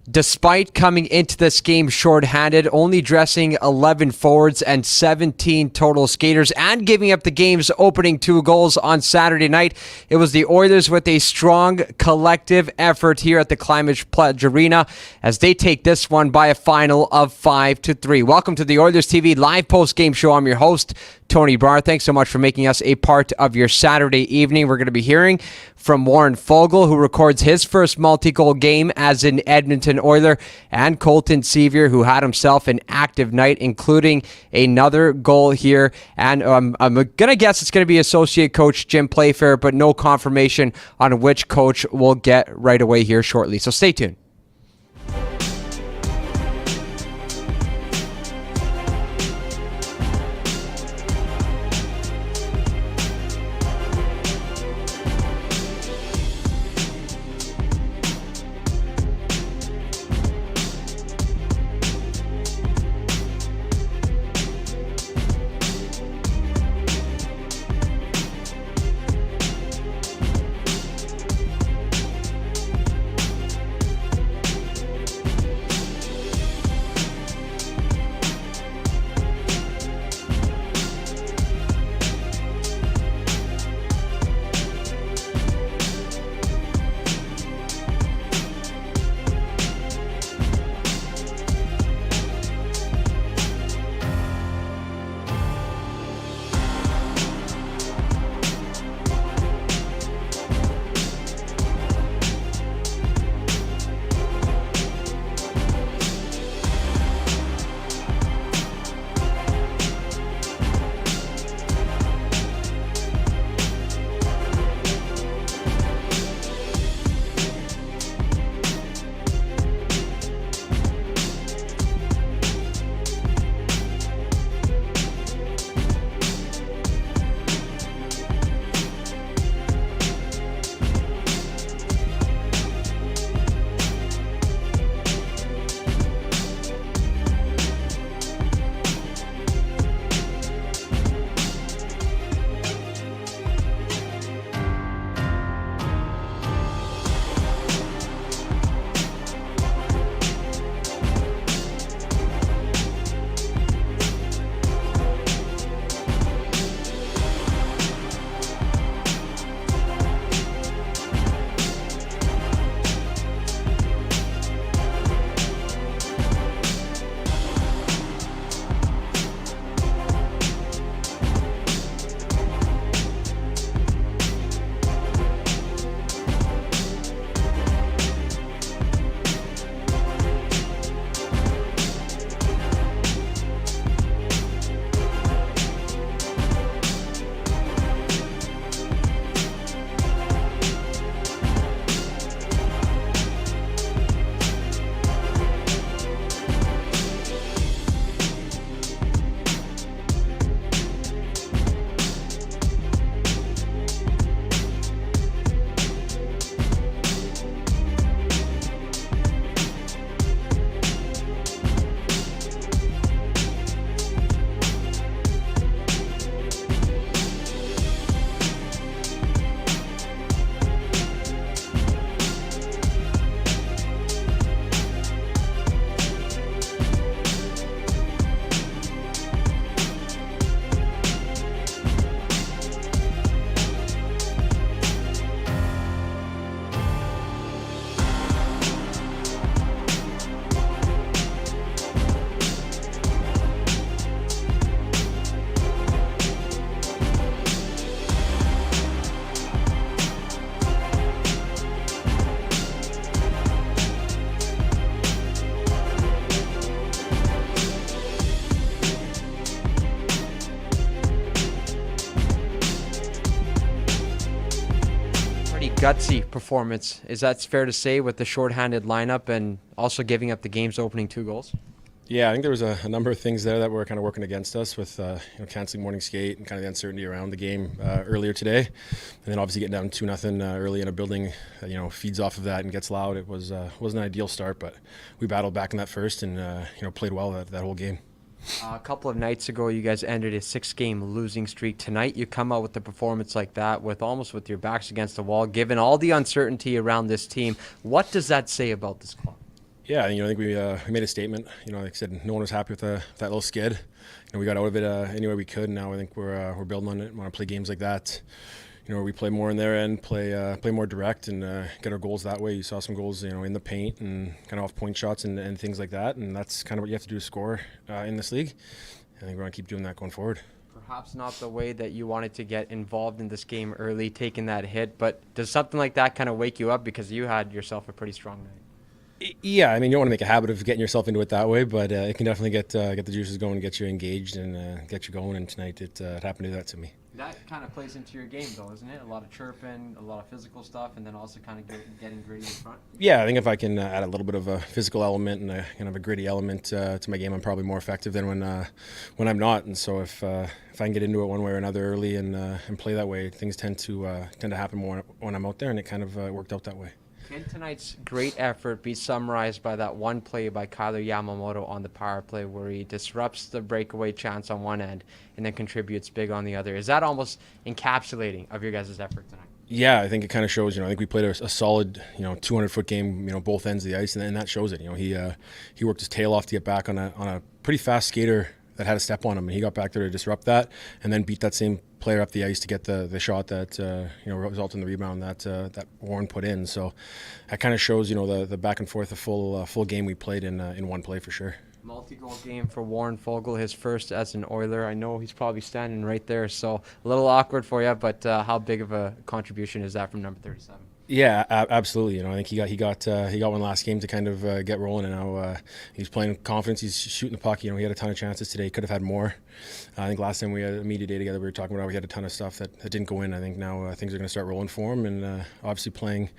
Despite coming into this game shorthanded, only dressing 11 forwards and 17 total skaters, and giving up the game's opening 2 goals on Saturday night, it was the Oilers with a strong collective effort here at the Climate Pledge Arena as they take this one by a final of 5-3. Welcome to the Oilers TV live post-game show. I'm your host, Tony Barr. Thanks so much for making us a part of your Saturday evening. We're going to be hearing from Warren Foegele, who records his first multi-goal game as an Edmonton Oiler, and Colton Sceviour, who had himself an active night, including another goal here. And I'm going to guess it's going to be associate coach Jim Playfair, but no confirmation on which coach we'll get right away here shortly. So stay tuned. Gutsy performance. Is that fair to say with the shorthanded lineup and also giving up the game's opening 2 goals? Yeah, I think there was a number of things there that were kind of working against us with canceling morning skate and kind of the uncertainty around the game earlier today, and then obviously getting down 2-0 early in a building feeds off of that and gets loud. It wasn't an ideal start, but we battled back in that first and played well that whole game. A couple of nights ago, you guys ended a 6-game losing streak. Tonight, you come out with a performance like that with your backs against the wall, given all the uncertainty around this team. What does that say about this club? Yeah, I think we made a statement. Like I said, no one was happy with that little skid. We got out of it any way we could. And now I think we're building on it. Want to play games like that. We play more in their end, play more direct, and get our goals that way. You saw some goals, in the paint and kind of off point shots and things like that. And that's kind of what you have to do to score in this league. I think we're going to keep doing that going forward. Perhaps not the way that you wanted to get involved in this game early, taking that hit, but does something like that kind of wake you up because you had yourself a pretty strong night? Yeah, you don't want to make a habit of getting yourself into it that way, but it can definitely get the juices going, get you engaged, and get you going. And tonight it happened to do that to me. That kind of plays into your game, though, isn't it? A lot of chirping, a lot of physical stuff, and then also kind of getting gritty in front. Yeah, I think if I can add a little bit of a physical element and kind of a gritty element to my game, I'm probably more effective than when I'm not. And so if I can get into it one way or another early and play that way, things tend to happen more when I'm out there, and it kind of worked out that way. Can tonight's great effort be summarized by that one play by Kyler Yamamoto on the power play where he disrupts the breakaway chance on one end and then contributes big on the other? Is that almost encapsulating of your guys' effort tonight? Yeah, I think it kind of shows. I think we played a solid, 200-foot game, both ends of the ice, and that shows it. He worked his tail off to get back on a pretty fast skater that had a step on him, and he got back there to disrupt that, and then beat that same player up the ice to get the shot that resulted in the rebound that Warren put in. So that kind of shows the back and forth, the full game we played in one play for sure. Multi-goal game for Warren Foegele, his first as an Oiler. I know he's probably standing right there, so a little awkward for you, but how big of a contribution is that from number 37? Yeah, absolutely. I think he got one last game to kind of get rolling, and now he's playing with confidence. He's shooting the puck. He had a ton of chances today. Could have had more. I think last time we had a media day together, we were talking about how we had a ton of stuff that didn't go in. I think now things are going to start rolling for him, and obviously playing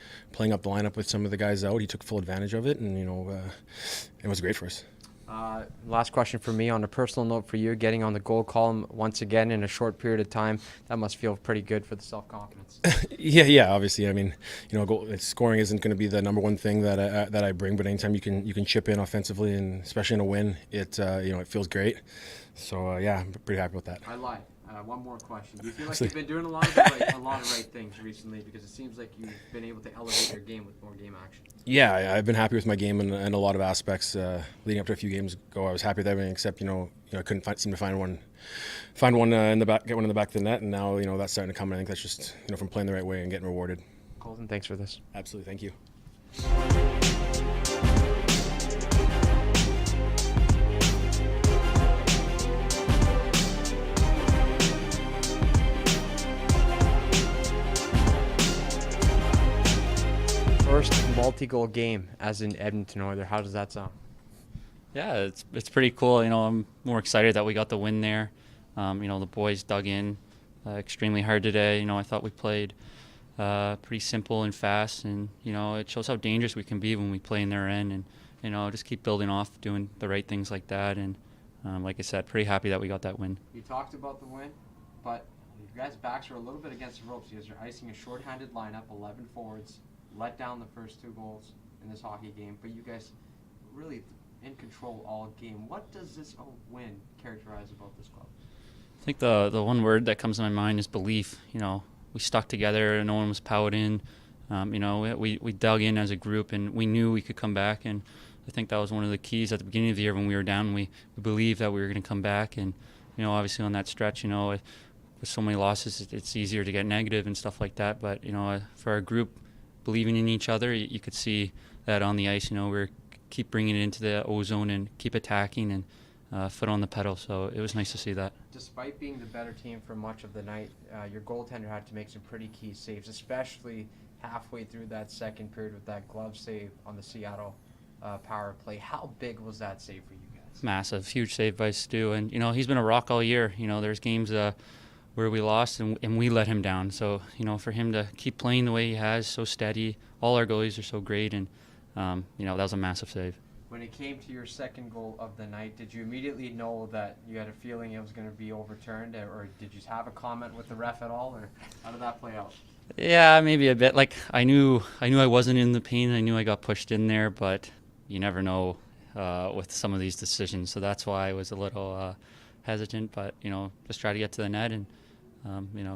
up the lineup with some of the guys out, he took full advantage of it, and it was great for us. Last question for me on a personal note for you, getting on the goal column once again in a short period of time, that must feel pretty good for the self-confidence. Yeah, obviously. I mean, scoring isn't going to be the number one thing that I bring, but anytime you can chip in offensively, and especially in a win, it feels great. So yeah, I'm pretty happy with that. I lied. One more question. Do you feel like you've been doing a lot of right things recently? Because it seems like you've been able to elevate your game with more game action. Yeah, I've been happy with my game in a lot of aspects. Leading up to a few games ago, I was happy with everything except I couldn't seem to find one in the back, get one in the back of the net, and now that's starting to come. And I think that's just from playing the right way and getting rewarded. Colton, thanks for this. Absolutely, thank you. First multi-goal game as an Edmonton Oiler. How does that sound? Yeah, it's pretty cool. I'm more excited that we got the win there. The boys dug in extremely hard today. I thought we played pretty simple and fast, and it shows how dangerous we can be when we play in their end, and just keep building off doing the right things like that. And like I said, pretty happy that we got that win. You talked about the win, but you guys' backs are a little bit against the ropes. You guys are icing a shorthanded lineup, 11 forwards. Let down the first 2 goals in this hockey game, but you guys really in control all game. What does this win characterize about this club? I think the one word that comes to my mind is belief. We stuck together. No one was pouting. We dug in as a group, and we knew we could come back. And I think that was one of the keys at the beginning of the year when we were down. We believed that we were going to come back, and obviously on that stretch, with so many losses, it's easier to get negative and stuff like that. But for our group, believing in each other, you could see that on the ice. We're keep bringing it into the O-zone and keep attacking and foot on the pedal. So it was nice to see that. Despite being the better team for much of the night, your goaltender had to make some pretty key saves, especially halfway through that second period with that glove save on the Seattle power play. How big was that save for you guys? Massive, huge save by Stu. And, he's been a rock all year. There's games where we lost and we let him down. So, for him to keep playing the way he has, so steady, all our goalies are so great, and, that was a massive save. When it came to your second goal of the night, did you immediately know that you had a feeling it was going to be overturned, or did you have a comment with the ref at all, or how did that play out? Yeah, maybe a bit. Like, I knew I wasn't in the pain. I knew I got pushed in there, but you never know with some of these decisions. So that's why I was a little hesitant, but, just try to get to the net and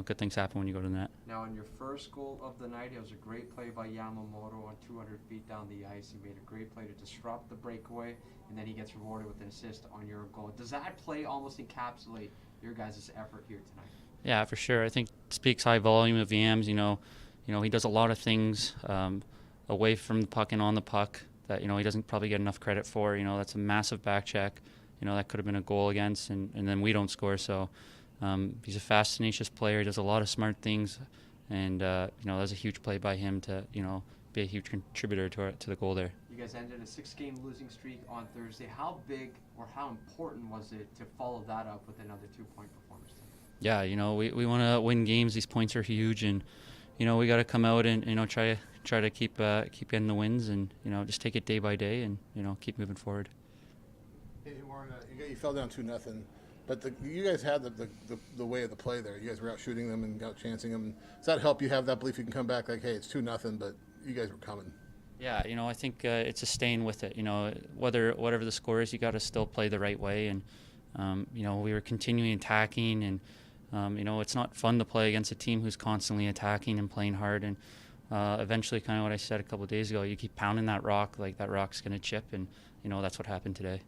good things happen when you go to the net. Now, on your first goal of the night, it was a great play by Yamamoto on 200 feet down the ice. He made a great play to disrupt the breakaway, and then he gets rewarded with an assist on your goal. Does that play almost encapsulate your guys' effort here tonight? Yeah, for sure. I think it speaks high volume of Yams. He does a lot of things away from the puck and on the puck that he doesn't probably get enough credit for. That's a massive back check. That could have been a goal against, and then we don't score. So he's a fast, tenacious player. He does a lot of smart things, and that was a huge play by him to be a huge contributor to the goal there. You guys ended a 6-game losing streak on Thursday. How big or how important was it to follow that up with another 2-point performance tonight? Yeah, we want to win games. These points are huge, and we got to come out and try to keep getting the wins, and just take it day by day, and keep moving forward. Hey, Warren, you fell down 2-0, but you guys had the way of the play there. You guys were out shooting them and out chancing them. Does that help you have that belief you can come back like, hey, it's 2-0, but you guys were coming? Yeah, I think it's just staying with it. Whatever the score is, you got to still play the right way, and we were continuing attacking, and it's not fun to play against a team who's constantly attacking and playing hard, and eventually, kind of what I said a couple of days ago, you keep pounding that rock, like that rock's going to chip, and that's what happened today.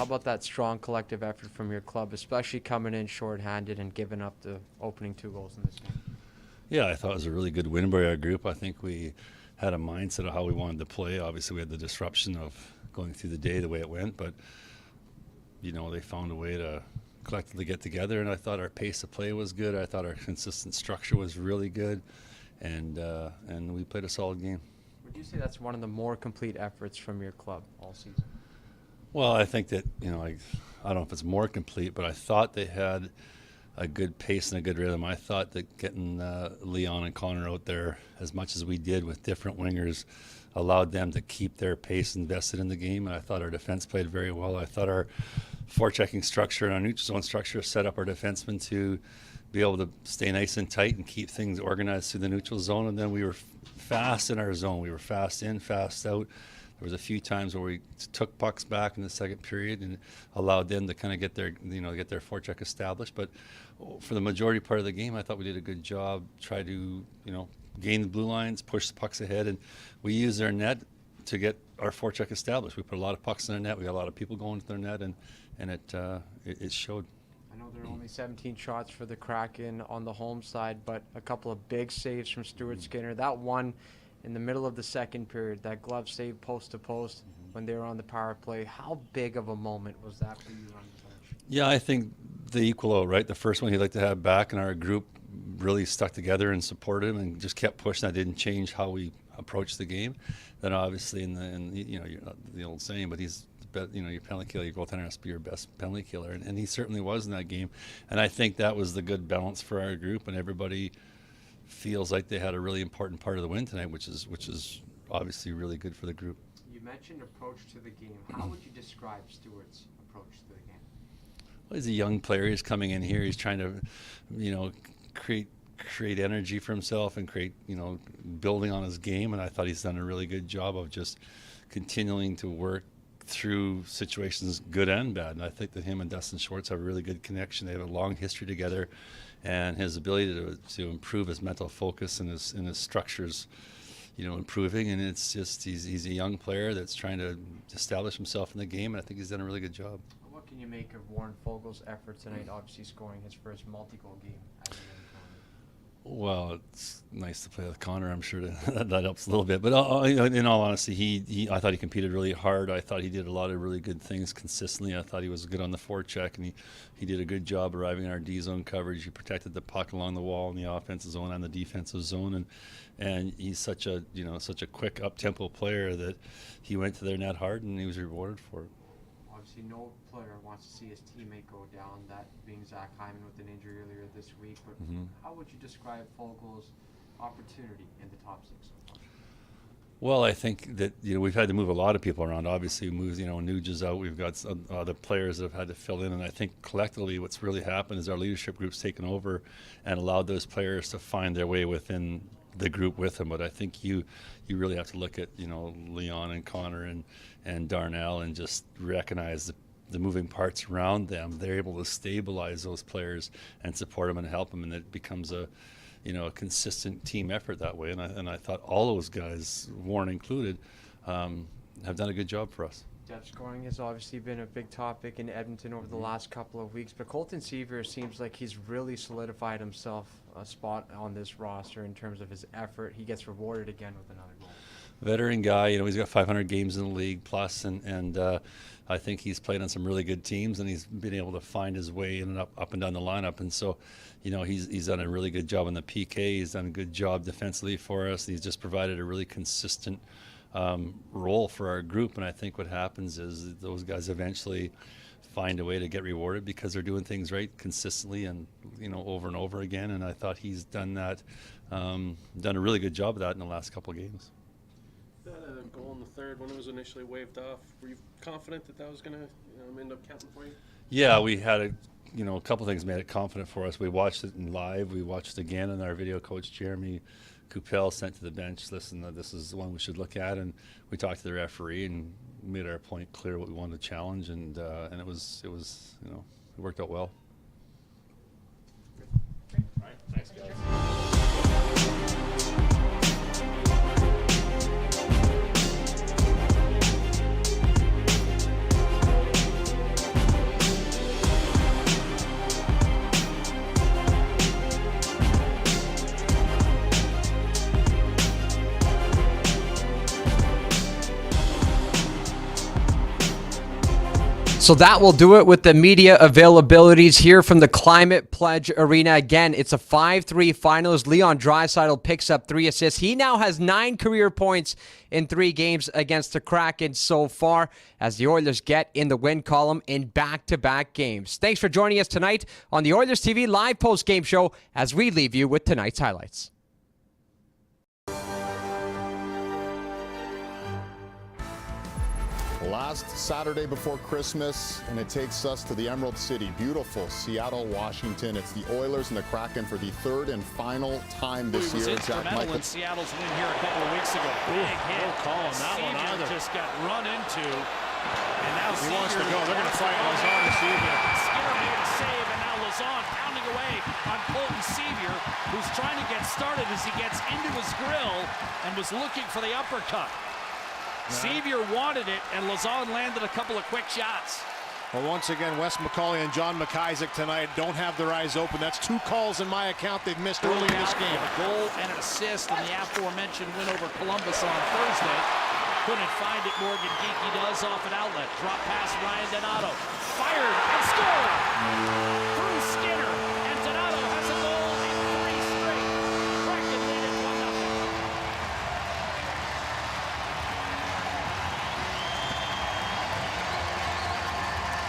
about that strong collective effort from your club, especially coming in shorthanded and giving up the opening 2 goals in this game? Yeah, I thought it was a really good win by our group. I think we had a mindset of how we wanted to play. Obviously, we had the disruption of going through the day the way it went, but they found a way to collectively get together, and I thought our pace of play was good. I thought our consistent structure was really good, and we played a solid game. Would you say that's one of the more complete efforts from your club all season? Well, I think that, I don't know if it's more complete, but I thought they had a good pace and a good rhythm. I thought that getting Leon and Connor out there as much as we did with different wingers allowed them to keep their pace invested in the game, and I thought our defense played very well. I thought our forechecking structure and our neutral zone structure set up our defensemen to be able to stay nice and tight and keep things organized through the neutral zone, and then we were fast in our zone. We were fast in, fast out. There was a few times where we took pucks back in the second period and allowed them to kind of get their forecheck established. But for the majority part of the game, I thought we did a good job. Try to, gain the blue lines, push the pucks ahead, and we used their net to get our forecheck established. We put a lot of pucks in their net. We got a lot of people going to their net, and it showed. I know there are only 17 shots for the Kraken on the home side, but a couple of big saves from Stuart Skinner. That one in the middle of the second period, that glove save post to post when they were on the power play. How big of a moment was that for you on the bench? Yeah, I think the equal out, right? The first one he'd like to have back, and our group really stuck together and supported him and just kept pushing. That didn't change how we approached the game. Then obviously the old saying, but he's your penalty killer, your goaltender has to be your best penalty killer, and he certainly was in that game. And I think that was the good balance for our group, and everybody feels like they had a really important part of the win tonight, which is obviously really good for the group. You mentioned approach to the game. How would you describe Stuart's approach to the game? Well, he's a young player. He's coming in here. He's trying to, create energy for himself and create, building on his game. And I thought he's done a really good job of just continuing to work through situations, good and bad. And I think that him and Dustin Schwartz have a really good connection. They have a long history together, and his ability to improve his mental focus and his structures, improving. And it's just he's a young player that's trying to establish himself in the game, and I think he's done a really good job. What can you make of Warren Foegele's effort tonight, obviously scoring his first multi-goal game as a young player? Well, it's nice to play with Connor. I'm sure that helps a little bit. But in all honesty, I thought he competed really hard. I thought he did a lot of really good things consistently. I thought he was good on the forecheck, and he did a good job arriving in our D zone coverage. He protected the puck along the wall in the offensive zone and the defensive zone, and he's such a quick up tempo player that he went to their net hard, and he was rewarded for it. Obviously, no player wants to see his teammate go down, that being Zach Hyman with an injury earlier this week. But how would you describe Foegele's opportunity in the top six so far? Well, I think that we've had to move a lot of people around. Obviously, we moved Nuge is out. We've got other players that have had to fill in, and I think collectively, what's really happened is our leadership group's taken over and allowed those players to find their way within the group with them. But I think you really have to look at Leon and Connor and Darnell and just recognize the moving parts around them. They're able to stabilize those players and support them and help them, and it becomes a consistent team effort that way. And I thought all those guys, Warren included, have done a good job for us. Depth scoring has obviously been a big topic in Edmonton over the last couple of weeks, but Colton Sceviour seems like he's really solidified himself a spot on this roster in terms of his effort. He gets rewarded again with another goal. Veteran guy, he's got 500 games in the league plus, and I think he's played on some really good teams, and he's been able to find his way in and up and down the lineup. And so, he's done a really good job on the PK. He's done a good job defensively for us. He's just provided a really consistent role for our group. And I think what happens is those guys eventually find a way to get rewarded because they're doing things right consistently and over and over again. And I thought he's done that, done a really good job of that in the last couple of games. That goal in the third when it was initially waved off, were you confident that was going to end up counting for you? Yeah, we had a couple things made it confident for us. We watched it in live. We watched it again, and our video coach Jeremy Coupel sent to the bench, listen, this is the one we should look at, and we talked to the referee and made our point clear what we wanted to challenge, and it was it worked out well. All right, thanks guys. So that will do it with the media availabilities here from the Climate Pledge Arena. Again, it's a 5-3 finals. Leon Draisaitl picks up 3 assists. He now has 9 career points in 3 games against the Kraken so far, as the Oilers get in the win column in back-to-back games. Thanks for joining us tonight on the Oilers TV live post-game show as we leave you with tonight's highlights. Last Saturday before Christmas, and it takes us to the Emerald City, beautiful Seattle, Washington. It's the Oilers and the Kraken for the 3rd and final time this year. Jack Michael in Seattle's win here a couple of weeks ago. Big hit. No call on that one either. Just got run into, and now he wants to go. They're going to fight Lazon and Sceviour. Skinner made a save, and now Lazon pounding away on Colton Sceviour, who's trying to get started as he gets into his grill and was looking for the uppercut. Sceviour wanted it, and Lazon landed a couple of quick shots. Well, once again, Wes McCauley and John McIsaac tonight don't have their eyes open. That's 2 calls in my account they've missed early in this game. A goal and an assist in the aforementioned win over Columbus on Thursday. Couldn't find it. Morgan Geekie does off an outlet. Drop pass Ryan Donato. Fired and scored! Through Skinner, and Donato has a goal in 3 straight. Kraken lead it 1-0.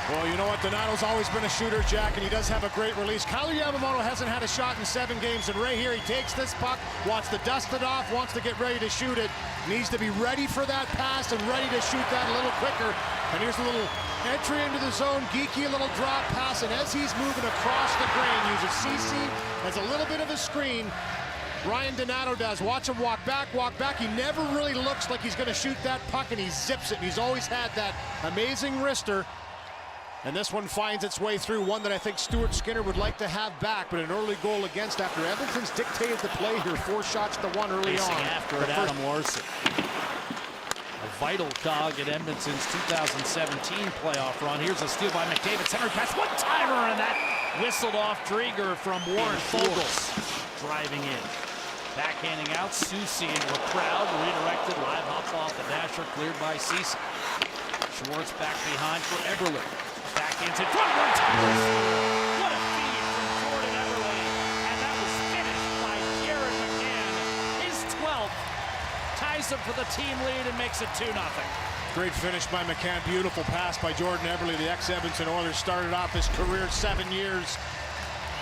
Well, you know what? Donato's always been a shooter, Jack, and he does have a great release. Kyle Yamamoto hasn't had a shot in 7 games, and right here he takes this puck, wants to dust it off, wants to get ready to shoot it, needs to be ready for that pass and ready to shoot that a little quicker. And here's a little entry into the zone, Geekie, a little drop pass, and as he's moving across the grain, uses CC as a little bit of a screen. Ryan Donato does. Watch him walk back, walk back. He never really looks like he's going to shoot that puck, and he zips it. And he's always had that amazing wrister. And this one finds its way through, one that I think Stuart Skinner would like to have back, but an early goal against after Edmonton's dictated the play here. 4 shots to 1 early on. After it, Adam Larson. A vital cog at Edmonton's 2017 playoff run. Here's a steal by McDavid. Center pass, one-timer, and that whistled off Drieger from Warren Foegele. Driving in. Backhanding out, Soucy into a crowd. Redirected, live hop off the dasher, cleared by Ceci. Schwartz back behind for Eberle. Backhands in front, one-timers. What a feed from Jordan Eberle. And that was finished by Jared McCann. His 12th ties him for the team lead and makes it 2-0. Great finish by McCann. Beautiful pass by Jordan Eberle. The ex-Edmonton Oilers started off his career 7 years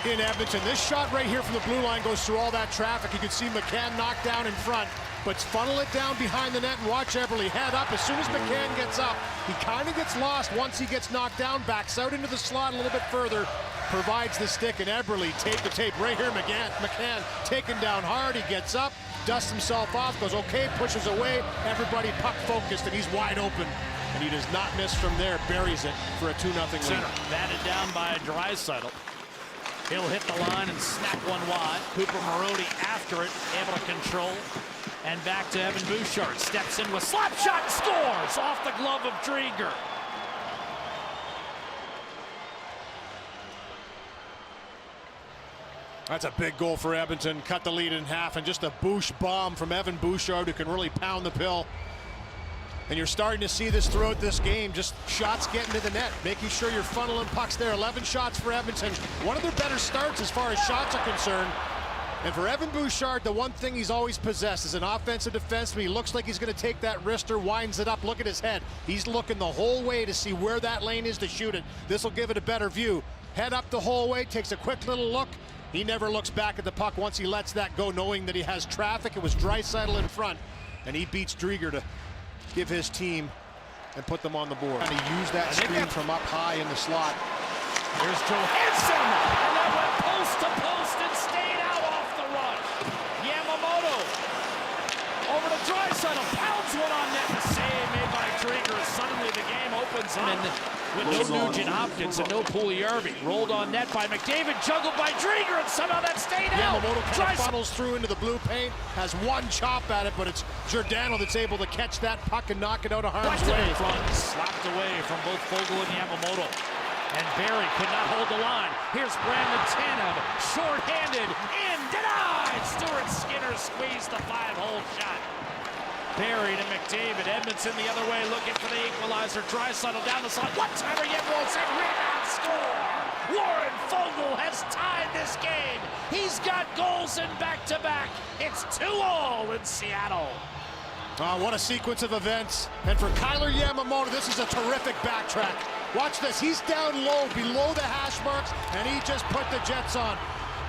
in Edmonton. This shot right here from the blue line goes through all that traffic. You can see McCann knocked down in front, but funnel it down behind the net and watch Eberle head up. As soon as McCann gets up, he kind of gets lost once he gets knocked down, backs out into the slot a little bit further, provides the stick, and Eberle tape to tape right here. McCann taken down hard. He gets up, dusts himself off, goes okay, pushes away. Everybody puck focused, and he's wide open. And he does not miss from there, buries it for a 2-0 lead. Center, batted down by Draisaitl. He'll hit the line and snap one wide. Cooper Marody after it, able to control. And back to Evan Bouchard. Steps in with slap shot and scores off the glove of Drieger. That's a big goal for Edmonton. Cut the lead in half, and just a boosh bomb from Evan Bouchard, who can really pound the pill. And you're starting to see this throughout this game, just shots getting to the net, making sure you're funneling pucks there. 11 shots for Edmonton. One of their better starts as far as shots are concerned. And for Evan Bouchard, the one thing he's always possessed is an offensive defenseman. He looks like he's going to take that wrister, winds it up. Look at his head. He's looking the whole way to see where that lane is to shoot it. This will give it a better view. Head up the whole way, takes a quick little look. He never looks back at the puck once he lets that go, knowing that he has traffic. It was Draisaitl in front, and he beats Drieger to give his team and put them on the board. And he used that screen from up high in the slot. Here's Johansson, and that went post to post and stayed out off the run. Yamamoto over to Draisaitl, pounds one on net. The save made by Drieger. Suddenly the game opens up with no Nugent Hopkins and no Puljujärvi. Rolled on net by McDavid, juggled by Drieger, and somehow that stayed out. Yamamoto kind of funnels through into the blue paint, has one chop at it, but it's Giordano that's able to catch that puck and knock it out of harm's way. Slapped away from both Foegele and Yamamoto. And Barry could not hold the line. Here's Brandon Tanev, short-handed, in, denied! Stuart Skinner squeezed the 5-hole shot. Barry to McDavid. Edmonton the other way, looking for the equalizer. Draisaitl down the side. One-timer yet won't save. Rebound score! Warren Foegele has tied this game. He's got goals in back-to-back. It's 2-2 in Seattle. What a sequence of events. And for Kailer Yamamoto, this is a terrific backtrack. Watch this. He's down low, below the hash marks, and he just put the Jets on.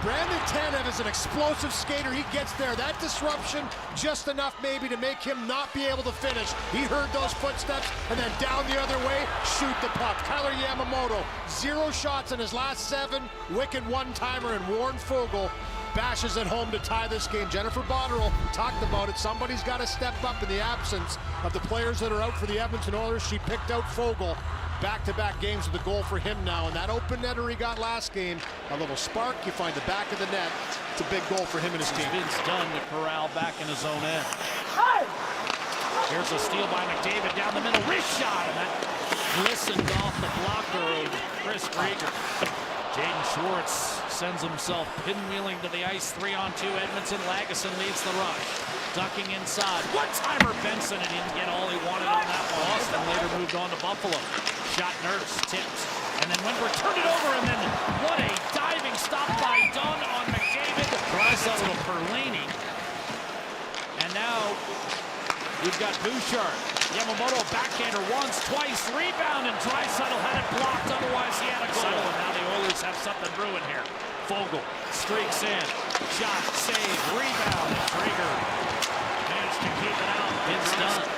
Brandon Tanev is an explosive skater. He gets there. That disruption, just enough maybe to make him not be able to finish. He heard those footsteps, and then down the other way, shoot the puck. Kailer Yamamoto, 0 shots in his last 7. Wicked one-timer, and Warren Foegele bashes it home to tie this game. Jennifer Botterill talked about it. Somebody's got to step up in the absence of the players that are out for the Edmonton Oilers. She picked out Foegele. Back-to-back games with a goal for him now, and that open netter he got last game, a little spark, you find the back of the net. It's a big goal for him and his team. Vince Dunn to corral back in his own end. Here's a steal by McDavid down the middle, wrist shot, and that glistened off the blocker of Chris Krieger. Jaden Schwartz sends himself pinwheeling to the ice, 3-on-2 Edmonton. Lagesson leads the rush. Ducking inside. One-timer Benson, and he didn't get all he wanted on that one. Austin later moved on to Buffalo. Shot Nurse, tipped, and then Wentworth turned it over, and then what a diving stop by Dunn on McDavid. Draisaitl to Perlini. And now you've got Bouchard. Yamamoto backhander once, twice, rebound, and Draisaitl had it blocked, otherwise he had a goal. And now the Oilers have something brewing here. Foegele streaks in, shot, save, rebound, and Krieger managed to keep it out. It's done.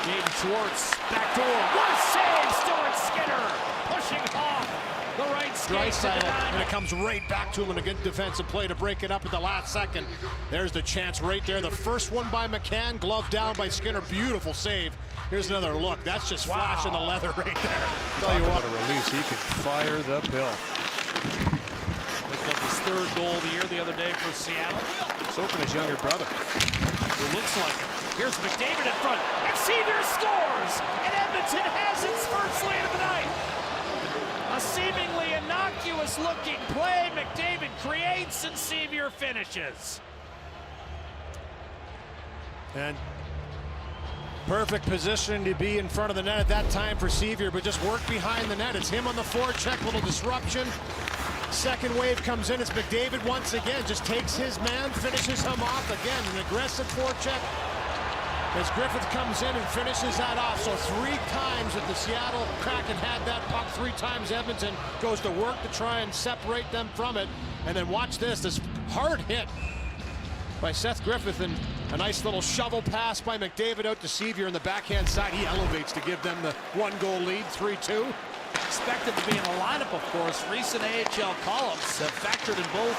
Jaden Schwartz, back door, what a save! Stuart Skinner pushing off the right skate. And it comes right back to him in a good defensive play to break it up at the last second. There's the chance right there. The first one by McCann, glove down by Skinner. Beautiful save. Here's another look. That's just flashing the leather right there. Tell you what, a release. He can fire the pill. Picked up his 3rd goal of the year the other day for Seattle. So can his younger brother. It looks like it. Here's McDavid in front, and Sceviour scores! And Edmonton has its first lead of the night. A seemingly innocuous-looking play. McDavid creates, and Sceviour finishes. And perfect position to be in front of the net at that time for Sceviour, but just work behind the net. It's him on the forecheck, little disruption. Second wave comes in. It's McDavid once again. Just takes his man, finishes him off again. An aggressive forecheck as Griffith comes in and finishes that off. So 3 times that the Seattle Kraken had that puck, 3 times Edmonton goes to work to try and separate them from it. And then watch this hard hit by Seth Griffith, and a nice little shovel pass by McDavid out to Sceviour in the backhand side. He elevates to give them the 1-goal lead, 3-2. Expected to be in a lineup, of course. Recent AHL call-ups have factored in both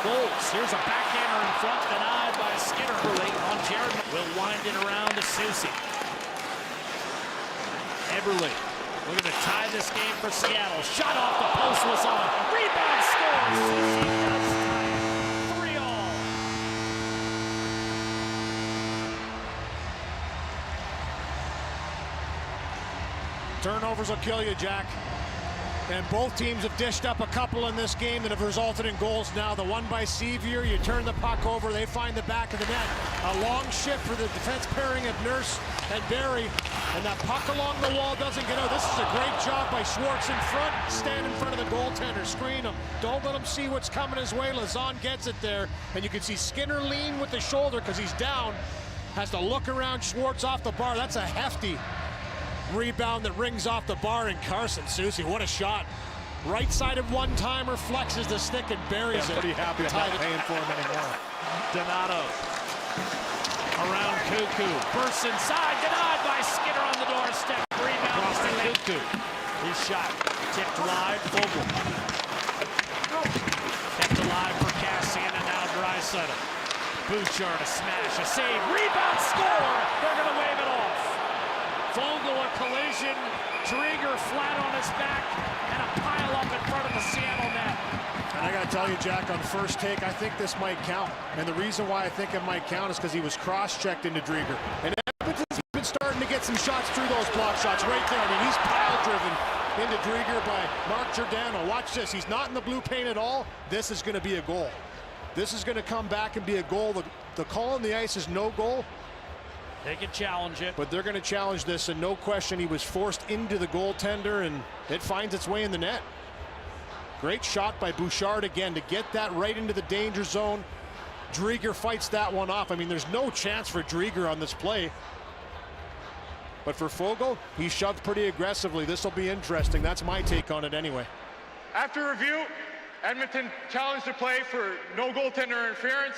goals. Here's a backhander in front, denied by Skinner late on Jared. Will wind it around to Susie. Eberle looking to tie this game for Seattle. Shot off the post was on. Rebound scores. Susie does tie 3-3. Turnovers will kill you, Jack. And both teams have dished up a couple in this game that have resulted in goals now. The one by Sceviour, you turn the puck over, they find the back of the net. A long shift for the defense pairing of Nurse and Barry. And that puck along the wall doesn't get out. This is a great job by Schwartz in front. Stand in front of the goaltender, screen him. Don't let him see what's coming his way. Lazan gets it there. And you can see Skinner lean with the shoulder because he's down. Has to look around Schwartz off the bar. That's a hefty rebound that rings off the bar, and Carson Soucy, what a shot. Right-sided one-timer, flexes the stick and buries it. Pretty happy I'm not paying for him anymore. Donato around Cuckoo, bursts inside, denied by Skinner on the doorstep. Rebound to Cuckoo. His shot tipped wide. Foegele kept alive for Cassian, and now Draisaitl. Bouchard a smash, a save, rebound, score. They're going to wave it off. Foegele a collision, Drieger flat on his back, and a pile up in front of the Seattle net. And I got to tell you, Jack, on first take, I think this might count. And the reason why I think it might count is because he was cross-checked into Drieger. And Edmonton's been starting to get some shots through those block shots right there. I mean, he's pile-driven into Drieger by Mark Giordano. Watch this. He's not in the blue paint at all. This is going to be a goal. This is going to come back and be a goal. The call on the ice is no goal. They can challenge it. But they're going to challenge this, and no question he was forced into the goaltender, and it finds its way in the net. Great shot by Bouchard again to get that right into the danger zone. Drieger fights that one off. I mean, there's no chance for Drieger on this play. But for Foegele, he shoved pretty aggressively. This will be interesting. That's my take on it anyway. After review, Edmonton challenged the play for no goaltender interference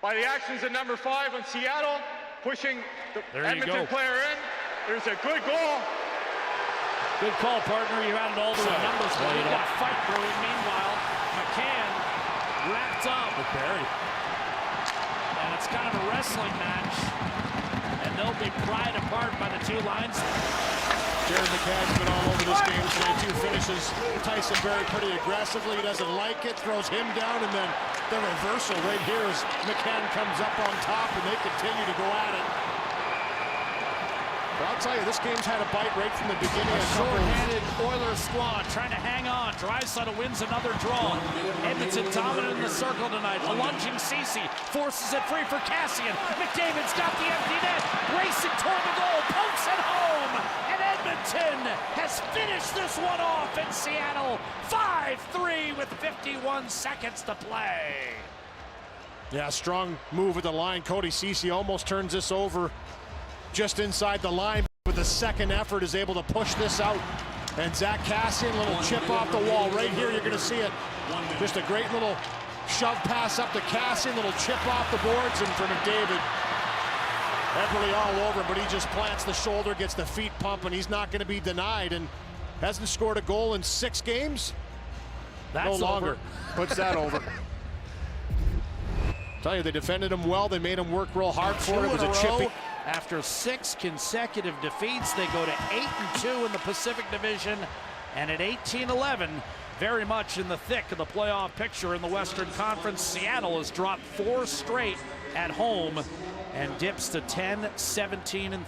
by the actions of number 5 on Seattle, pushing the Edmonton player in. There's a good goal. Good call, partner. You added all the numbers, but you've got a fight brewing. Meanwhile, McCann wrapped up with Barry. And it's kind of a wrestling match. And they'll be pried apart by the two lines. Jared McCann's been all over this game tonight. 2 finishes Tyson Barrie pretty aggressively. He doesn't like it, throws him down, and then the reversal right here as McCann comes up on top, and they continue to go at it. But I'll tell you, this game's had a bite right from the beginning. A short-handed Oilers squad trying to hang on. Draisaitl wins another draw. Edmonton dominant in the circle tonight. A lunging Ceci forces it free for Cassian. McDavid's got the empty net. Racing toward the goal. Pokes it home. And Edmonton has finished this one off in Seattle. 5-3 with 51 seconds to play. Yeah, strong move at the line. Cody Ceci almost turns this over just inside the line, but the second effort is able to push this out. And Zach Cassian, little chip off the wall. Right here, you're going to see it. Just a great little shove pass up to Cassian, little chip off the boards, and for McDavid, Eberle all over, but he just plants the shoulder, gets the feet pumping. He's not going to be denied, and hasn't scored a goal in 6 games. That's no longer. over. Puts that over. Tell you, they defended him well. They made him work real hard for it. It was a chippy. After 6 consecutive defeats, they go to 8-2 in the Pacific Division, and at 18-11, very much in the thick of the playoff picture in the Western Conference. Seattle has dropped 4 straight at home and dips to 10-17-3.